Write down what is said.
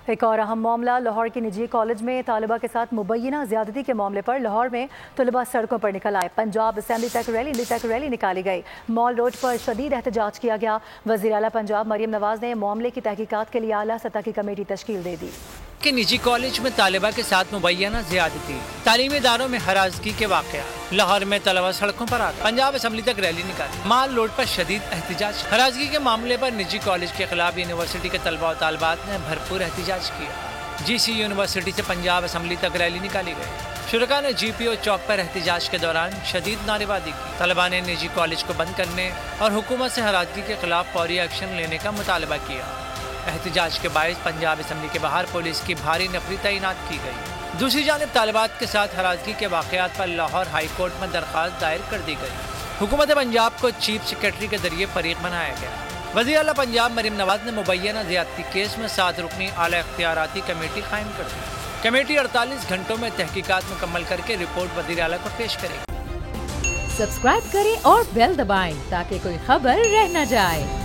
ایک اور اہم معاملہ لاہور کی نجی کالج میں طالبہ کے ساتھ مبینہ زیادتی کے معاملے پر لاہور میں طلبہ سڑکوں پر نکل آئے۔ پنجاب اسمبلی تک ریلی نکالی گئی۔ مال روڈ پر شدید احتجاج کیا گیا۔ وزیر اعلیٰ پنجاب مریم نواز نے معاملے کی تحقیقات کے لیے اعلیٰ سطح کی کمیٹی تشکیل دے دی۔ کہ نجی کالج میں طالبہ کے ساتھ مبینہ زیادتی، تعلیمی اداروں میں ہراسگی کے واقعات، لاہور میں طلبہ سڑکوں پر آتے، پنجاب اسمبلی تک ریلی نکالی، مال روڈ پر شدید احتجاج، ہراسگی کے معاملے پر نجی کالج کے خلاف یونیورسٹی کے طلبہ و طالبات نے بھرپور احتجاج کیا۔ جی سی یونیورسٹی سے پنجاب اسمبلی تک ریلی نکالی گئی۔ شرکاء نے جی پی او چوک پر احتجاج کے دوران شدید نعرے بازی کی۔ طلبہ نے نجی کالج کو بند کرنے اور حکومت سے ہراسگی کے خلاف فوری ایکشن لینے کا مطالبہ کیا۔ احتجاج کے باعث پنجاب اسمبلی کے باہر پولیس کی بھاری نفری تعینات کی گئی۔ دوسری جانب طالبات کے ساتھ ہراسگی کے واقعات پر لاہور ہائی کورٹ میں درخواست دائر کر دی گئی۔ حکومت پنجاب کو چیف سیکرٹری کے ذریعے فریق بنایا گیا۔ وزیر اعلیٰ پنجاب مریم نواز نے مبینہ زیادتی کیس میں 7 رکنی اعلیٰ اختیاراتی کمیٹی قائم کر دی۔ کمیٹی 48 گھنٹوں میں تحقیقات مکمل کر کے رپورٹ وزیر اعلیٰ کو پیش کرے گی۔ سبسکرائب کریں اور بیل دبائیں تاکہ کوئی خبر رہ نہ جائے۔